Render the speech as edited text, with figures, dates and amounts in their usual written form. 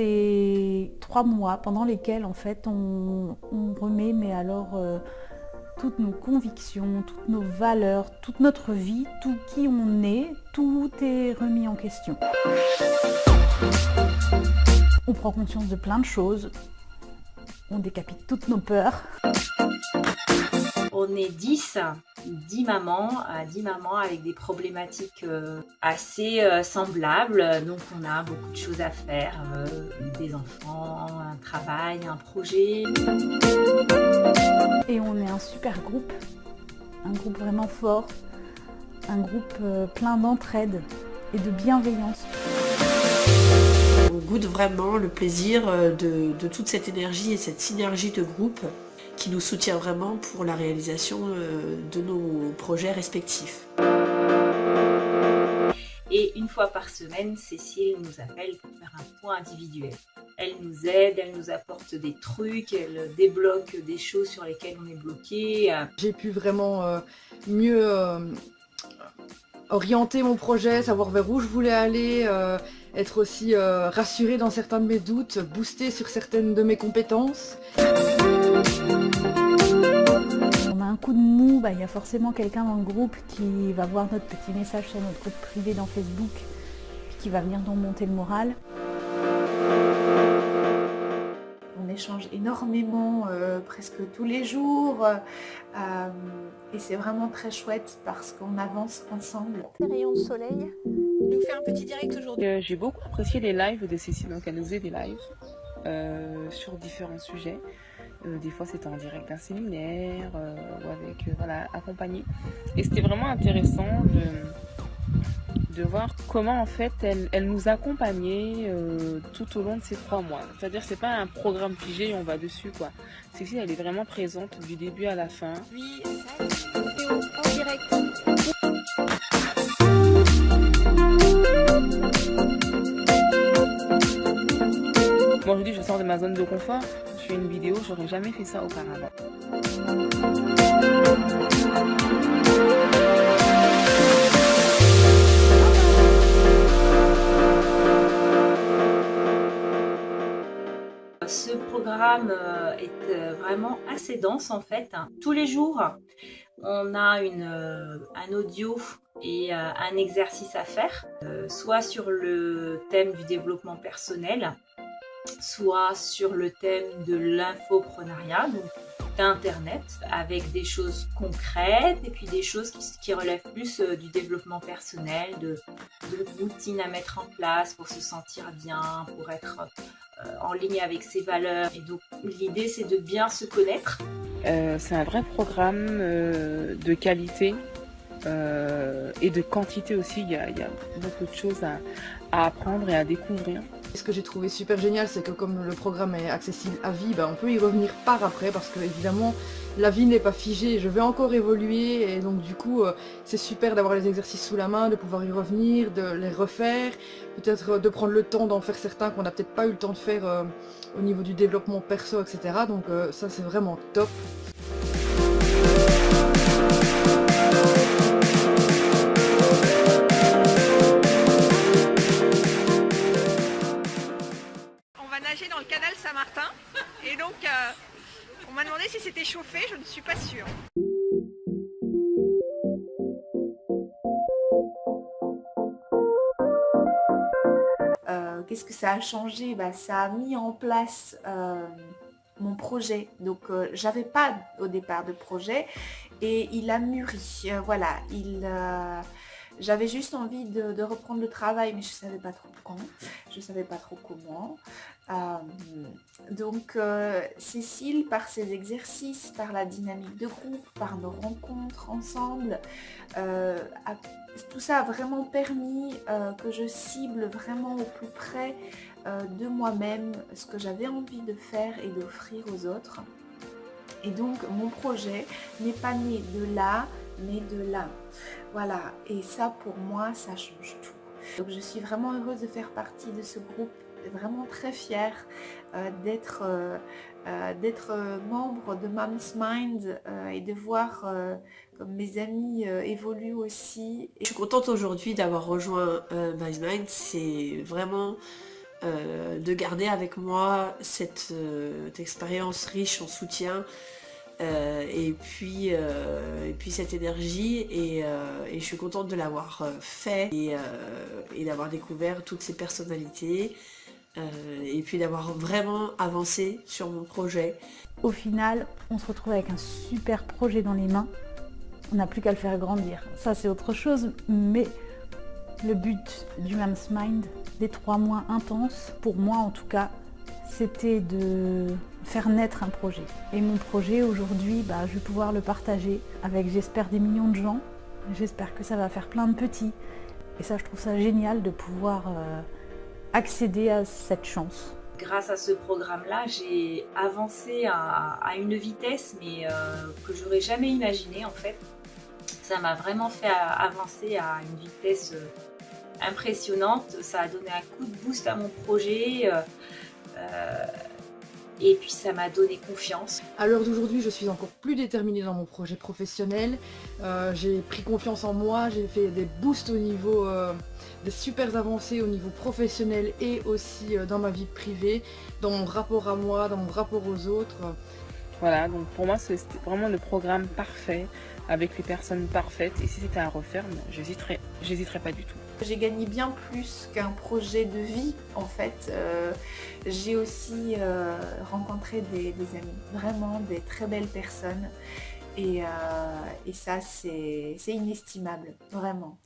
C'était 3 mois pendant lesquels en fait on remet toutes nos convictions, toutes nos valeurs, toute notre vie, tout qui on est, tout est remis en question. On prend conscience de plein de choses, on décapite toutes nos peurs. On est 10 mamans avec des problématiques assez semblables. Donc on a beaucoup de choses à faire, des enfants, un travail, un projet. Et on est un super groupe, un groupe vraiment fort, un groupe plein d'entraide et de bienveillance. On goûte vraiment le plaisir de toute cette énergie et cette synergie de groupe qui nous soutient vraiment pour la réalisation de nos projets respectifs. Et une fois par semaine, Cécile nous appelle pour faire un point individuel. Elle nous aide, elle nous apporte des trucs, elle débloque des choses sur lesquelles on est bloqué. J'ai pu vraiment mieux orienter mon projet, savoir vers où je voulais aller, être aussi rassurée dans certains de mes doutes, boostée sur certaines de mes compétences. On a un coup de mou, il y a forcément quelqu'un dans le groupe qui va voir notre petit message sur notre groupe privé dans Facebook, puis qui va venir nous monter le moral. On échange énormément, presque tous les jours, et c'est vraiment très chouette parce qu'on avance ensemble. Les rayons de soleil. On nous fait un petit direct aujourd'hui. J'ai beaucoup apprécié les lives de Cécile, donc elle nous faisait des lives sur différents sujets. Des fois c'était en direct d'un séminaire ou avec accompagné. Et c'était vraiment intéressant de voir comment en fait elle nous accompagnait tout au long de ces 3 mois. C'est-à-dire c'est pas un programme figé et on va dessus quoi. Cécile elle est vraiment présente du début à la fin. Oui, en direct. Moi je dis je sors de ma zone de confort. Je fais une vidéo, j'aurais jamais fait ça auparavant. Ce programme est vraiment assez dense en fait. Tous les jours, on a un audio et un exercice à faire, soit sur le thème du développement personnel, soit sur le thème de l'infoprenariat, donc d'internet, avec des choses concrètes et puis des choses qui relèvent plus du développement personnel, de routines à mettre en place pour se sentir bien, pour être en ligne avec ses valeurs. Et donc l'idée c'est de bien se connaître. C'est un vrai programme de qualité et de quantité aussi. Il y a beaucoup de choses à apprendre et à découvrir. Ce que j'ai trouvé super génial, c'est que comme le programme est accessible à vie, on peut y revenir par après parce que évidemment la vie n'est pas figée, je vais encore évoluer et donc du coup c'est super d'avoir les exercices sous la main, de pouvoir y revenir, de les refaire, peut-être de prendre le temps d'en faire certains qu'on n'a peut-être pas eu le temps de faire au niveau du développement perso, etc. Donc ça c'est vraiment top. Dans le canal Saint-Martin et donc on m'a demandé si c'était chauffé, je ne suis pas sûre. Qu'est-ce que ça a changé? Ça a mis en place mon projet. Donc j'avais pas au départ de projet et il a mûri. J'avais juste envie de reprendre le travail, mais je ne savais pas trop quand, je ne savais pas trop comment. Donc Cécile, par ses exercices, par la dynamique de groupe, par nos rencontres ensemble, tout ça a vraiment permis que je cible vraiment au plus près de moi-même ce que j'avais envie de faire et d'offrir aux autres. Et donc mon projet n'est pas né de là, mais de là. Voilà, et ça pour moi, ça change tout. Donc je suis vraiment heureuse de faire partie de ce groupe, vraiment très fière d'être membre de Mom's Mind et de voir comme mes amis évoluent aussi. Je suis contente aujourd'hui d'avoir rejoint Mom's Mind, c'est vraiment de garder avec moi cette expérience riche en soutien et puis cette énergie et je suis contente de l'avoir fait et d'avoir découvert toutes ces personnalités et puis d'avoir vraiment avancé sur mon projet. Au final, on se retrouve avec un super projet dans les mains. On n'a plus qu'à le faire grandir. Ça, c'est autre chose, mais le but du Mams Mind, des 3 mois intenses, pour moi en tout cas, c'était de faire naître un projet. Et mon projet aujourd'hui, je vais pouvoir le partager avec, j'espère, des millions de gens. J'espère que ça va faire plein de petits. Et ça, je trouve ça génial de pouvoir accéder à cette chance. Grâce à ce programme-là, j'ai avancé à une vitesse mais que j'aurais jamais imaginé en fait. Ça m'a vraiment fait avancer à une vitesse impressionnante. Ça a donné un coup de boost à mon projet et puis ça m'a donné confiance. À l'heure d'aujourd'hui, je suis encore plus déterminée dans mon projet professionnel. J'ai pris confiance en moi, j'ai fait des boosts au niveau, des super avancées au niveau professionnel et aussi dans ma vie privée, dans mon rapport à moi, dans mon rapport aux autres. Voilà, donc pour moi c'était vraiment le programme parfait, avec les personnes parfaites, et si c'était à refaire, j'hésiterais pas du tout. J'ai gagné bien plus qu'un projet de vie en fait. J'ai aussi rencontré des amis, vraiment des très belles personnes et ça c'est inestimable, vraiment.